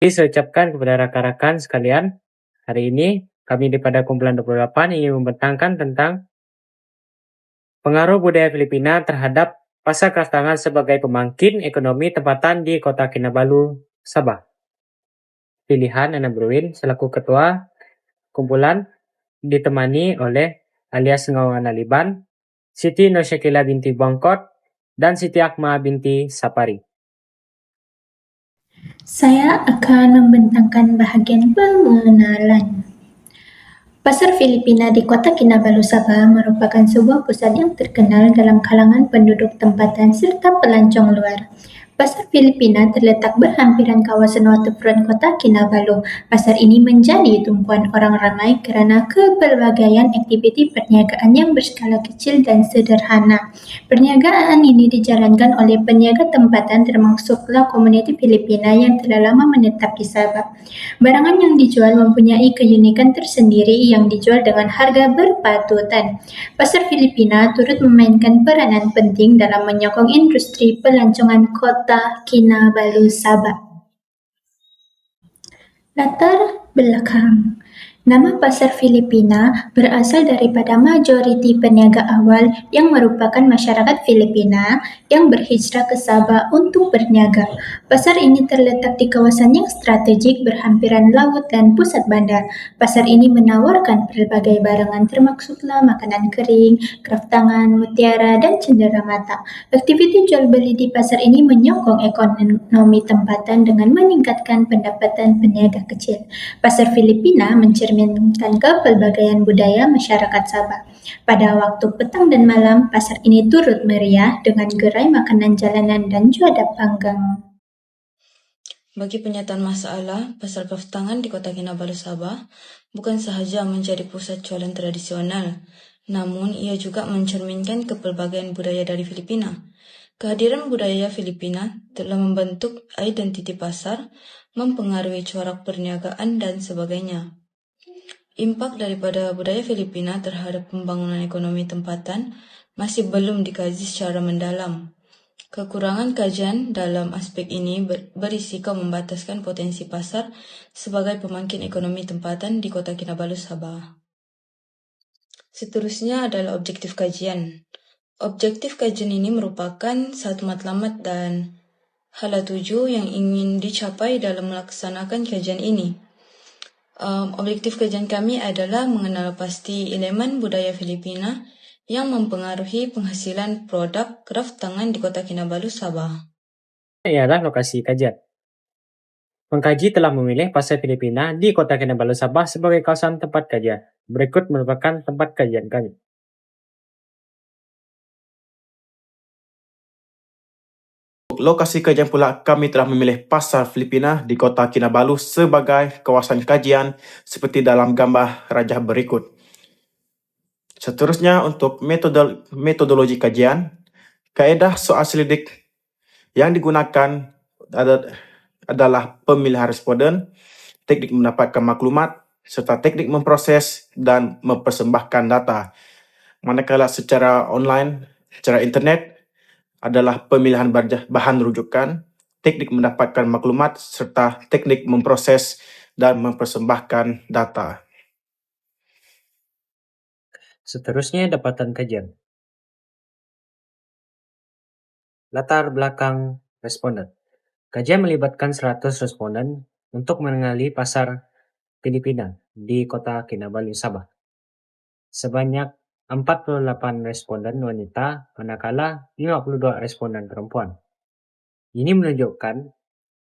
Jadi saya ucapkan kepada rekan-rekan sekalian, hari ini kami pada kumpulan 28 ingin membentangkan tentang pengaruh budaya Filipina terhadap pasar kraftangan sebagai pemangkin ekonomi tempatan di Kota Kinabalu, Sabah. Pilihan Ana Bruin selaku ketua kumpulan ditemani oleh alias Ngawan Aliban, Siti Nosyakila binti Bangkot, dan Siti Akma binti Sapari. Saya akan membentangkan bahagian pengenalan. Pasar Filipina di Kota Kinabalu, Sabah merupakan sebuah pusat yang terkenal dalam kalangan penduduk tempatan serta pelancong luar. Pasar Filipina terletak berhampiran kawasan waterfront Kota Kinabalu. Pasar ini menjadi tumpuan orang ramai kerana kepelbagaian aktiviti perniagaan yang berskala kecil dan sederhana. Perniagaan ini dijalankan oleh peniaga tempatan termasuklah komuniti Filipina yang telah lama menetap di Sabah. Barangan yang dijual mempunyai keunikan tersendiri yang dijual dengan harga berpatutan. Pasar Filipina turut memainkan peranan penting dalam menyokong industri pelancongan Kota Kinabalu, Sabah. Latar belakang. Nama Pasar Filipina berasal daripada majoriti peniaga awal yang merupakan masyarakat Filipina yang berhijrah ke Sabah untuk berniaga. Pasar ini terletak di kawasan yang strategik berhampiran laut dan pusat bandar. Pasar ini menawarkan pelbagai barangan termasuklah makanan kering, kraftangan, mutiara dan cenderamata. Aktiviti jual beli di pasar ini menyokong ekonomi tempatan dengan meningkatkan pendapatan peniaga kecil. Pasar Filipina mencerminkan kepelbagaian budaya masyarakat Sabah. Pada waktu petang dan malam, pasar ini turut meriah dengan gerai makanan jalanan dan juadah panggang. Bagi penyataan masalah, pasar kraftangan di Kota Kinabalu, Sabah bukan sahaja menjadi pusat jualan tradisional, namun ia juga mencerminkan kepelbagaian budaya dari Filipina. Kehadiran budaya Filipina telah membentuk identiti pasar, mempengaruhi corak perniagaan dan sebagainya. Impak daripada budaya Filipina terhadap pembangunan ekonomi tempatan masih belum dikaji secara mendalam. Kekurangan kajian dalam aspek ini berisiko membataskan potensi pasar sebagai pemangkin ekonomi tempatan di Kota Kinabalu, Sabah. Seterusnya adalah objektif kajian. Objektif kajian ini merupakan satu matlamat dan hala tuju yang ingin dicapai dalam melaksanakan kajian ini. Objektif kajian kami adalah mengenal pasti elemen budaya Filipina yang mempengaruhi penghasilan produk kraftangan di Kota Kinabalu, Sabah. Ialah lokasi kajian. Pengkaji telah memilih Pasar Filipina di Kota Kinabalu, Sabah sebagai kawasan tempat kajian. Berikut merupakan tempat kajian kami. Lokasi kajian pula kami telah memilih Pasar Filipina di Kota Kinabalu sebagai kawasan kajian seperti dalam gambar rajah berikut. Seterusnya untuk metodologi kajian, kaedah soal selidik yang digunakan adalah pemilihan responden, teknik mendapatkan maklumat, serta teknik memproses dan mempersembahkan data. Manakala secara online, secara internet, adalah pemilihan bahan rujukan, teknik mendapatkan maklumat, serta teknik memproses dan mempersembahkan data. Seterusnya dapatan kajian. Latar belakang responden. Kajian melibatkan 100 responden untuk mengenali pasar Filipina di Kota Kinabalu, Sabah. Sebanyak 48 responden wanita, manakala 52 responden perempuan. Ini menunjukkan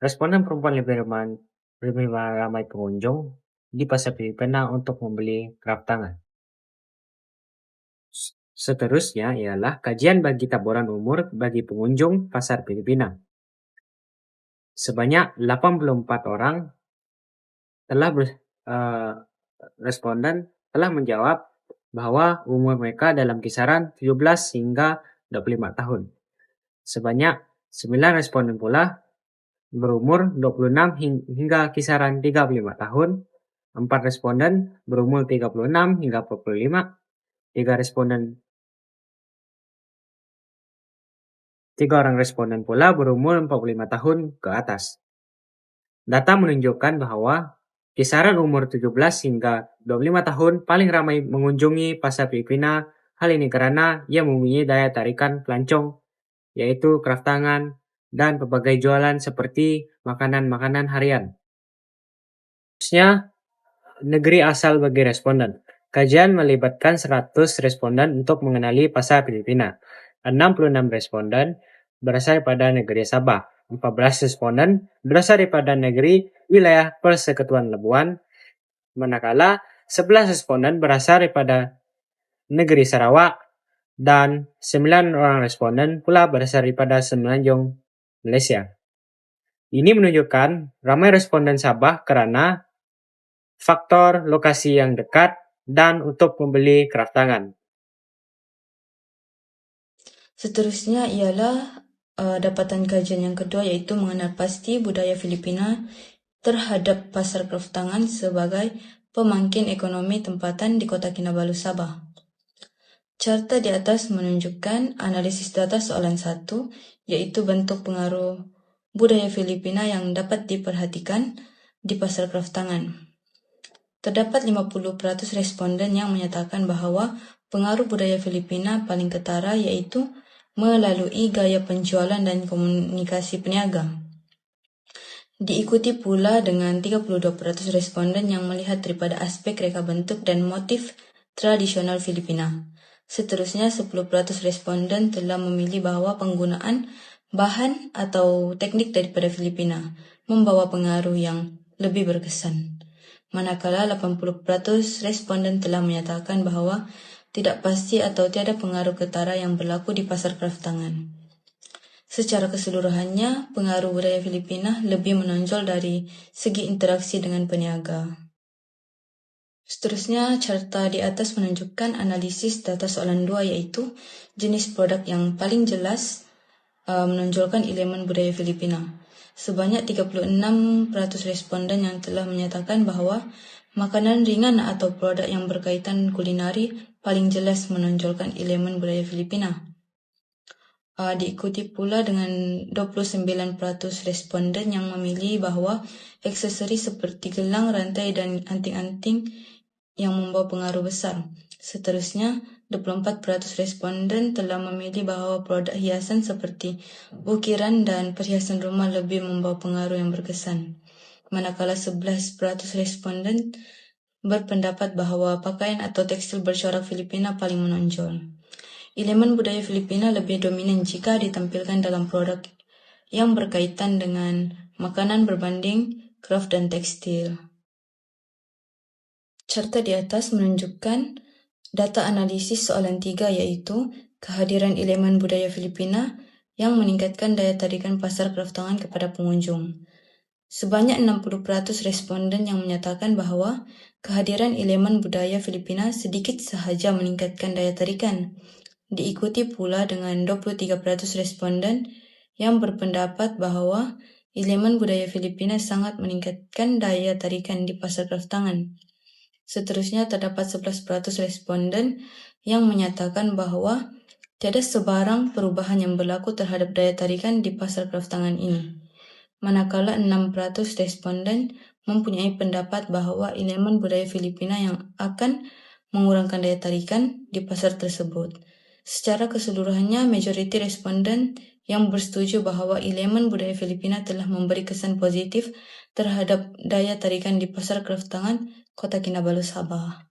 responden perempuan lebih ramai pengunjung di pasar Filipina untuk membeli kraftangan. Seterusnya ialah kajian bagi taburan umur bagi pengunjung pasar Filipina. Sebanyak 84 orang responden telah menjawab bahwa umur mereka dalam kisaran 17 hingga 25 tahun. Sebanyak 9 responden pula berumur 26 hingga kisaran 35 tahun. 4 responden berumur 36 hingga 45. 3 orang responden pula berumur 45 tahun ke atas. Data menunjukkan bahwa kisaran umur 17 hingga 25 tahun paling ramai mengunjungi pasar Filipina. Hal ini karena ia mempunyai daya tarikan pelancong, yaitu kraft tangan dan berbagai jualan seperti makanan-makanan harian. Selanjutnya, negeri asal bagi responden. Kajian melibatkan 100 responden untuk mengenali pasar Filipina. 66 responden berasal daripada negeri Sabah. 14 responden berasal daripada negeri wilayah Persekutuan Labuan, manakala 11 responden berasal daripada negeri Sarawak, dan 9 orang responden pula berasal daripada Semenanjung Malaysia. Ini menunjukkan ramai responden Sabah karena faktor lokasi yang dekat dan untuk membeli kraft tangan. Seterusnya ialah dapatan kajian yang kedua, yaitu mengenal pasti budaya Filipina terhadap pasar kraft tangan sebagai pemangkin ekonomi tempatan di Kota Kinabalu, Sabah. Carta di atas menunjukkan analisis data soalan 1, yaitu bentuk pengaruh budaya Filipina yang dapat diperhatikan di pasar kraft tangan. Terdapat 50% responden yang menyatakan bahwa pengaruh budaya Filipina paling ketara yaitu melalui gaya penjualan dan komunikasi peniaga. Diikuti pula dengan 32% responden yang melihat daripada aspek reka bentuk dan motif tradisional Filipina. Seterusnya, 10% responden telah memilih bahwa penggunaan bahan atau teknik daripada Filipina membawa pengaruh yang lebih berkesan. Manakala 80% responden telah menyatakan bahwa tidak pasti atau tiada pengaruh ketara yang berlaku di pasar kraft tangan. Secara keseluruhannya, pengaruh budaya Filipina lebih menonjol dari segi interaksi dengan peniaga. Seterusnya, carta di atas menunjukkan analisis data soalan 2, yaitu jenis produk yang paling jelas menonjolkan elemen budaya Filipina. Sebanyak 36% responden yang telah menyatakan bahwa makanan ringan atau produk yang berkaitan kulinari paling jelas menonjolkan elemen budaya Filipina. Diikuti pula dengan 29% responden yang memilih bahwa aksesori seperti gelang, rantai, dan anting-anting yang membawa pengaruh besar. Seterusnya, 24% responden telah memilih bahwa produk hiasan seperti ukiran dan perhiasan rumah lebih membawa pengaruh yang berkesan. Manakala 11% responden berpendapat bahwa pakaian atau tekstil bercorak Filipina paling menonjol. Elemen budaya Filipina lebih dominan jika ditampilkan dalam produk yang berkaitan dengan makanan berbanding kraft dan tekstil. Carta di atas menunjukkan data analisis soalan 3, yaitu kehadiran elemen budaya Filipina yang meningkatkan daya tarikan pasar kraft tangan kepada pengunjung. Sebanyak 60% responden yang menyatakan bahwa kehadiran elemen budaya Filipina sedikit sahaja meningkatkan daya tarikan. Diikuti pula dengan 23% responden yang berpendapat bahwa elemen budaya Filipina sangat meningkatkan daya tarikan di pasar kraft tangan. Seterusnya, terdapat 11% responden yang menyatakan bahwa tiada sebarang perubahan yang berlaku terhadap daya tarikan di pasar kraft tangan ini. Manakala 6% responden mempunyai pendapat bahwa elemen budaya Filipina yang akan mengurangkan daya tarikan di pasar tersebut. Secara keseluruhannya, majoriti responden yang bersetuju bahwa elemen budaya Filipina telah memberi kesan positif terhadap daya tarikan di pasar kraft tangan Kota Kinabalu, Sabah.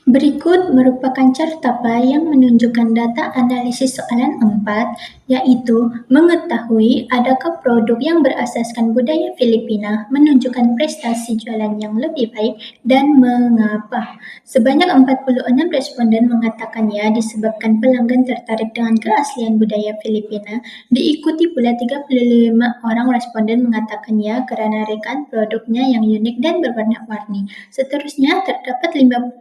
Berikut merupakan carta yang menunjukkan data analisis soalan 4, yaitu mengetahui adakah produk yang berasaskan budaya Filipina menunjukkan prestasi jualan yang lebih baik dan mengapa. Sebanyak 46 responden mengatakan ya disebabkan pelanggan tertarik dengan keaslian budaya Filipina. Diikuti pula 35 orang responden mengatakan ya kerana rekaan produknya yang unik dan berwarna-warni. Seterusnya, terdapat 15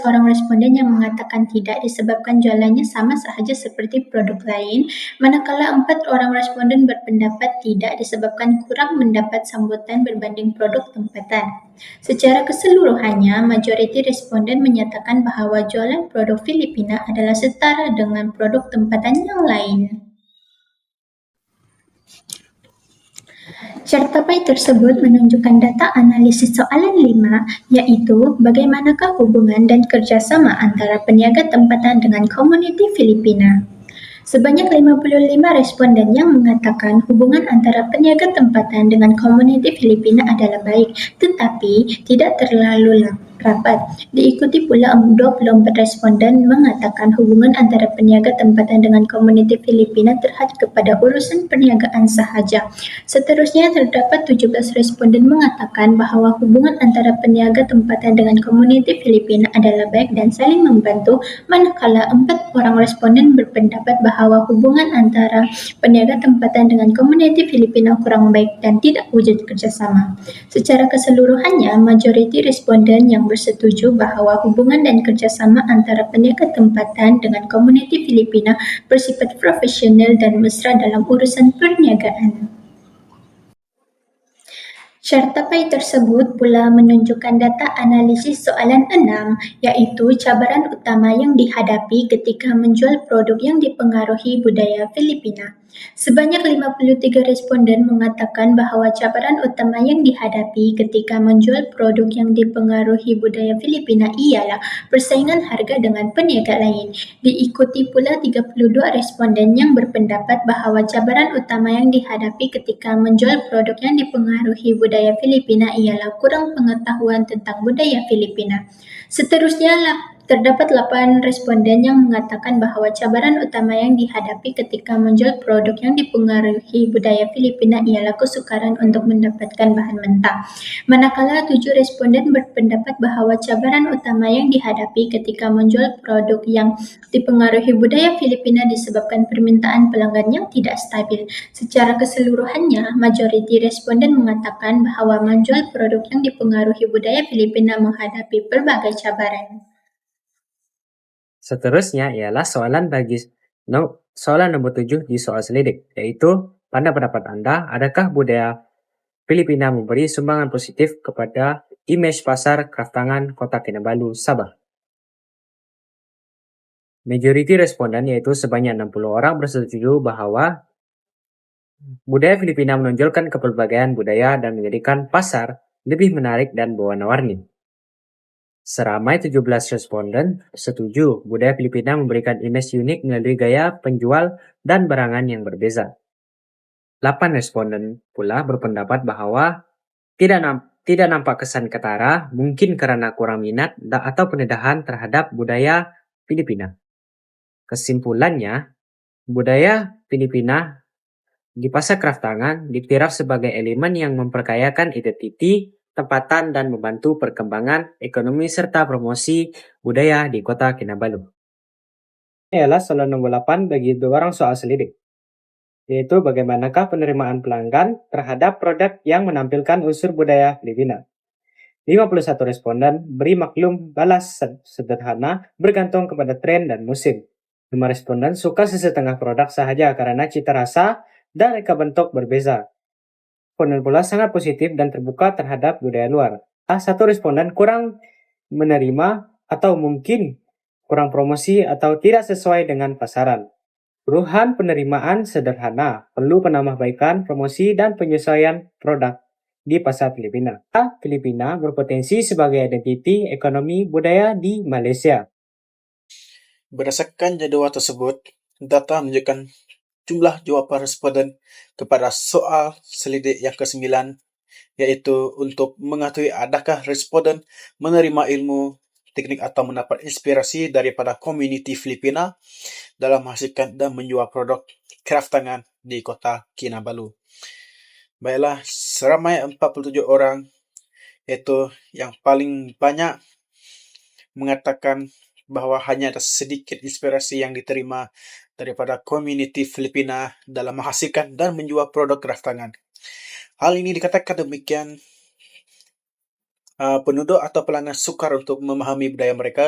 orang responden yang mengatakan tidak disebabkan jualannya sama sahaja seperti produk lain, manakala 4 orang responden berpendapat tidak disebabkan kurang mendapat sambutan berbanding produk tempatan. Secara keseluruhannya, majoriti responden menyatakan bahawa jualan produk Filipina adalah setara dengan produk tempatan yang lain. Cartapai tersebut menunjukkan data analisis soalan 5, yaitu bagaimanakah hubungan dan kerjasama antara peniaga tempatan dengan komuniti Filipina. Sebanyak 55 responden yang mengatakan hubungan antara peniaga tempatan dengan komuniti Filipina adalah baik, tetapi tidak terlalu rapat. Diikuti pula 24 responden mengatakan hubungan antara peniaga tempatan dengan komuniti Filipina terhad kepada urusan perniagaan sahaja. Seterusnya, terdapat 17 responden mengatakan bahawa hubungan antara peniaga tempatan dengan komuniti Filipina adalah baik dan saling membantu, manakala 4 orang responden berpendapat bahawa hubungan antara peniaga tempatan dengan komuniti Filipina kurang baik dan tidak wujud kerjasama. Secara keseluruhannya, majoriti responden yang bersetuju bahawa hubungan dan kerjasama antara peniaga tempatan dengan komuniti Filipina bersifat profesional dan mesra dalam urusan perniagaan. Cartapai tersebut pula menunjukkan data analisis soalan 6, iaitu cabaran utama yang dihadapi ketika menjual produk yang dipengaruhi budaya Filipina. Sebanyak 53 responden mengatakan bahawa cabaran utama yang dihadapi ketika menjual produk yang dipengaruhi budaya Filipina ialah persaingan harga dengan peniaga lain. Diikuti pula 32 responden yang berpendapat bahawa cabaran utama yang dihadapi ketika menjual produk yang dipengaruhi budaya Filipina ialah kurang pengetahuan tentang budaya Filipina. Seterusnya, terdapat 8 responden yang mengatakan bahawa cabaran utama yang dihadapi ketika menjual produk yang dipengaruhi budaya Filipina ialah kesukaran untuk mendapatkan bahan mentah. Manakala 7 responden berpendapat bahawa cabaran utama yang dihadapi ketika menjual produk yang dipengaruhi budaya Filipina disebabkan permintaan pelanggan yang tidak stabil. Secara keseluruhannya, majoriti responden mengatakan bahawa menjual produk yang dipengaruhi budaya Filipina menghadapi pelbagai cabaran. Seterusnya ialah soalan nomor 7 di soal selidik, yaitu pada pendapat Anda, adakah budaya Filipina memberi sumbangan positif kepada imej pasar kraftangan Kota Kinabalu, Sabah? Majoriti responden, yaitu sebanyak 60 orang, bersetuju bahwa budaya Filipina menonjolkan kepelbagaian budaya dan menjadikan pasar lebih menarik dan berwarna-warni. Seramai 17 responden setuju budaya Filipina memberikan imej unik melalui gaya penjual dan barangan yang berbeza. 8 responden pula berpendapat bahwa tidak nampak kesan ketara, mungkin karena kurang minat atau pendedahan terhadap budaya Filipina. Kesimpulannya, budaya Filipina di pasar kraftangan dikira sebagai elemen yang memperkayakan identiti tempatan dan membantu perkembangan ekonomi serta promosi budaya di Kota Kinabalu. Ini adalah soal nomor 8 bagi 2 orang soal selidik, yaitu bagaimanakah penerimaan pelanggan terhadap produk yang menampilkan unsur budaya Filipina. 51 responden beri maklum balas sederhana bergantung kepada tren dan musim. 5 responden suka sesetengah produk sahaja karena cita rasa dan reka bentuk berbeza. Responden pula sangat positif dan terbuka terhadap budaya luar. Satu responden kurang menerima atau mungkin kurang promosi atau tidak sesuai dengan pasaran. Perubahan penerimaan sederhana, perlu penambahbaikan promosi dan penyesuaian produk di pasar Filipina. Filipina berpotensi sebagai identiti ekonomi budaya di Malaysia. Berdasarkan jadual tersebut, data menunjukkan jumlah jawapan responden kepada soal selidik yang ke-9, yaitu untuk mengetahui adakah responden menerima ilmu, teknik atau mendapat inspirasi daripada komuniti Filipina dalam menghasilkan dan menjual produk kraftangan di Kota Kinabalu. Baiklah, seramai 47 orang, yaitu yang paling banyak mengatakan bahawa hanya ada sedikit inspirasi yang diterima daripada komuniti Filipina dalam menghasilkan dan menjual produk kraftangan. Hal ini dikatakan demikian penduduk atau pelanggan sukar untuk memahami budaya mereka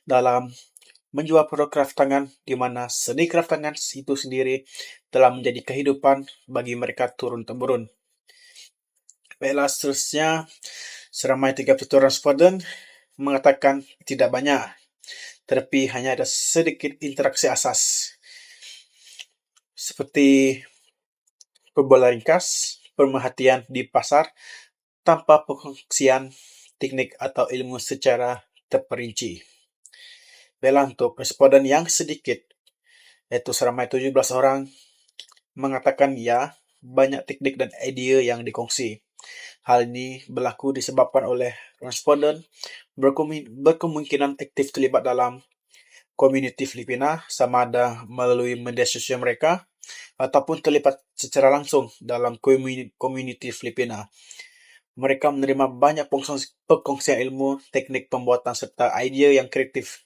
dalam menjual produk kraftangan, di mana seni kraftangan itu sendiri telah menjadi kehidupan bagi mereka turun-temurun. Baiklah, seterusnya seramai 31 responden mengatakan tidak banyak, tetapi hanya ada sedikit interaksi asas seperti perbualan ringkas, pemerhatian di pasar tanpa pengkongsian teknik atau ilmu secara terperinci. Baiklah, untuk responden yang sedikit, yaitu seramai 17 orang, mengatakan ya, banyak teknik dan idea yang dikongsi. Hal ini berlaku disebabkan oleh responden berkemungkinan aktif terlibat dalam komuniti Filipina, sama ada melalui media sosial mereka ataupun terlibat secara langsung dalam komuniti Filipina. Mereka menerima banyak perkongsian ilmu, teknik pembuatan serta idea yang kreatif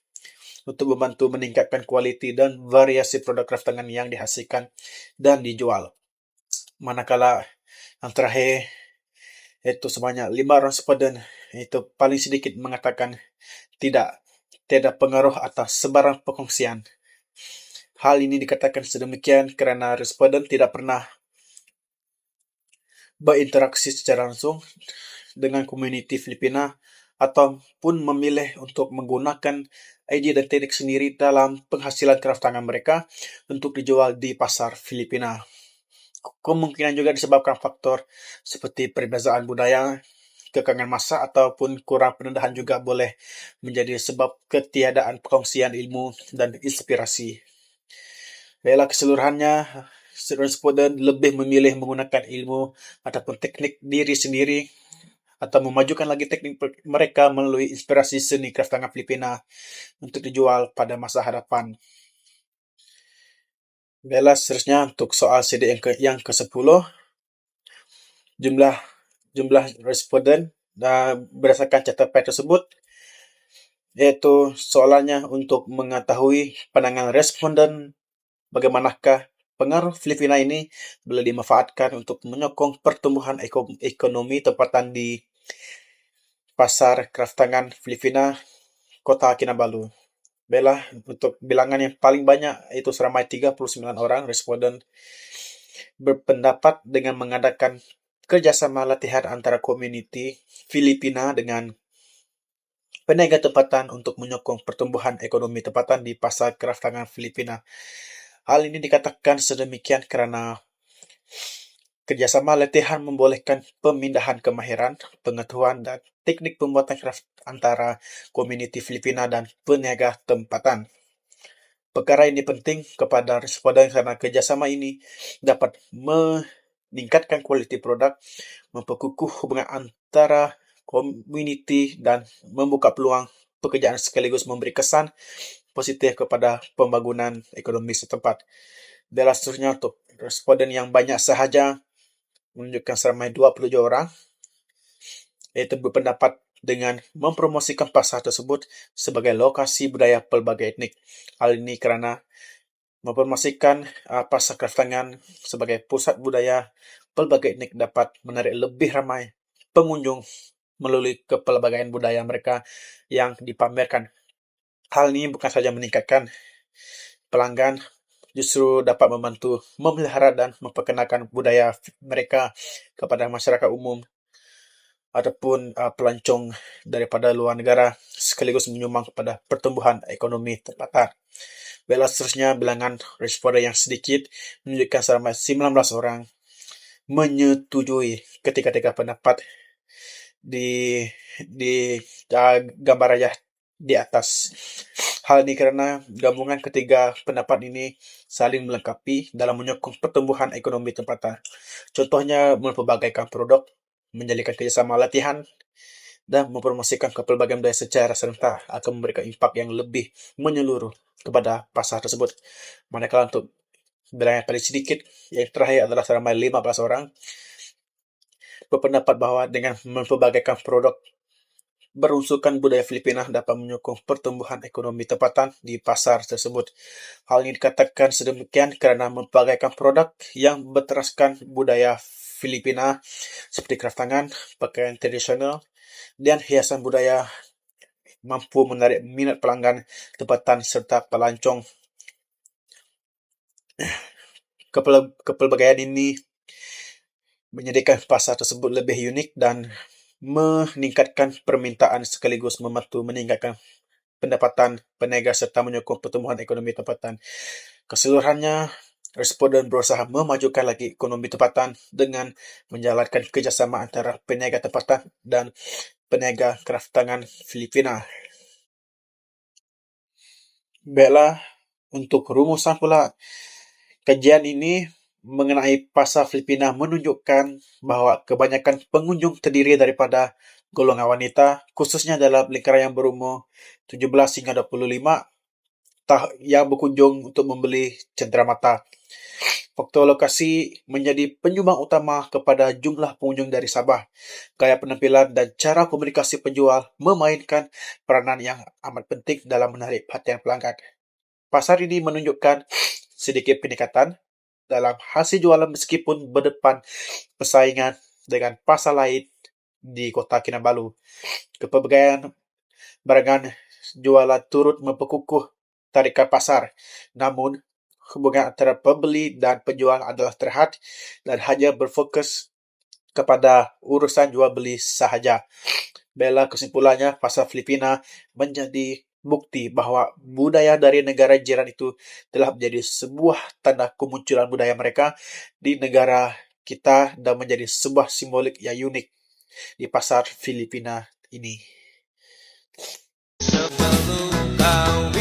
untuk membantu meningkatkan kualiti dan variasi produk craftangan yang dihasilkan dan dijual. Manakala yang terakhir, yaitu sebanyak 5 responden, itu paling sedikit mengatakan tidak pengaruh atas sebarang perkongsian. Hal ini dikatakan sedemikian kerana responden tidak pernah berinteraksi secara langsung dengan komuniti Filipina ataupun memilih untuk menggunakan idea dan teknik sendiri dalam penghasilan craftangan mereka untuk dijual di pasar Filipina. Kemungkinan juga disebabkan faktor seperti perbezaan budaya, kekangan masa ataupun kurang pendedahan juga boleh menjadi sebab ketiadaan perkongsian ilmu dan inspirasi. Baiklah, keseluruhannya, responden lebih memilih menggunakan ilmu ataupun teknik diri sendiri atau memajukan lagi teknik mereka melalui inspirasi seni craftangan Filipina untuk dijual pada masa hadapan. Baiklah, seterusnya untuk soal CD yang ke-10, jumlah responden berdasarkan catatan tersebut, iaitu soalannya untuk mengetahui pandangan responden bagaimanakah pengaruh Filipina ini boleh dimanfaatkan untuk menyokong pertumbuhan ekonomi tempatan di pasar craftangan Filipina, Kota Kinabalu. Baiklah, untuk bilangan yang paling banyak, itu seramai 39 orang responden berpendapat dengan mengadakan kerjasama latihan antara komuniti Filipina dengan peniaga tempatan untuk menyokong pertumbuhan ekonomi tempatan di pasar craftangan Filipina. Hal ini dikatakan sedemikian kerana kerjasama latihan membolehkan pemindahan kemahiran, pengetahuan dan teknik pembuatan kraft antara komuniti Filipina dan peniaga tempatan. Perkara ini penting kepada responden kerana kerjasama ini dapat meningkatkan kualiti produk, memperkukuh hubungan antara komuniti dan membuka peluang pekerjaan sekaligus memberi kesan positif kepada pembangunan ekonomi setempat. Dalam seterusnya, untuk responden yang banyak sahaja menunjukkan seramai 27 orang, iaitu berpendapat dengan mempromosikan pasar tersebut sebagai lokasi budaya pelbagai etnik. Hal ini kerana mempromosikan pasar craftangan sebagai pusat budaya pelbagai etnik dapat menarik lebih ramai pengunjung melalui kepelbagaian budaya mereka yang dipamerkan. Hal ini bukan sahaja meningkatkan pelanggan, justru dapat membantu memelihara dan memperkenalkan budaya mereka kepada masyarakat umum ataupun pelancong daripada luar negara, sekaligus menyumbang kepada pertumbuhan ekonomi tempatan. Baiklah, seterusnya bilangan responden yang sedikit menunjukkan seramai 19 orang menyetujui ketiga-tiga pendapat di gambar rajah di atas. Hal ini kerana gabungan ketiga pendapat ini saling melengkapi dalam menyokong pertumbuhan ekonomi tempatan. Contohnya, mempelbagaikan produk, menjadikan kerjasama latihan, dan mempromosikan kepelbagaian budaya secara serentak akan memberikan impak yang lebih menyeluruh kepada pasar tersebut. Manakala untuk bilangan yang paling sedikit, yang terakhir adalah seramai 15 orang, berpendapat bahawa dengan mempelbagaikan produk berunsurkan budaya Filipina dapat menyokong pertumbuhan ekonomi tempatan di pasar tersebut. Hal ini dikatakan sedemikian kerana mempelbagaikan produk yang berteraskan budaya Filipina seperti craftangan, pakaian tradisional, dan hiasan budaya mampu menarik minat pelanggan tempatan serta pelancong. Kepelbagaian ini menjadikan pasar tersebut lebih unik dan meningkatkan permintaan sekaligus membantu meningkatkan pendapatan peniaga serta menyokong pertumbuhan ekonomi tempatan. Keseluruhannya, responden berusaha memajukan lagi ekonomi tempatan dengan menjalankan kerjasama antara peniaga tempatan dan peniaga kraftangan Filipina. Baiklah, untuk rumusan pula, kajian ini mengenai pasar Filipina menunjukkan bahwa kebanyakan pengunjung terdiri daripada golongan wanita, khususnya dalam lingkaran yang berumur 17 hingga 25 yang berkunjung untuk membeli cenderamata. Faktor lokasi menjadi penyumbang utama kepada jumlah pengunjung dari Sabah. Gaya penampilan dan cara komunikasi penjual memainkan peranan yang amat penting dalam menarik perhatian pelanggan. Pasar ini menunjukkan sedikit peningkatan dalam hasil jualan meskipun berdepan persaingan dengan pasar lain di Kota Kinabalu. Kepelbagaian barangan jualan turut memperkukuh tarikan pasar. Namun, hubungan antara pembeli dan penjual adalah terhad dan hanya berfokus kepada urusan jual beli sahaja. Bela kesimpulannya, pasar Filipina menjadi bukti bahwa budaya dari negara jiran itu telah menjadi sebuah tanda kemunculan budaya mereka di negara kita dan menjadi sebuah simbolik yang unik di pasar Filipina ini. Sebelum kau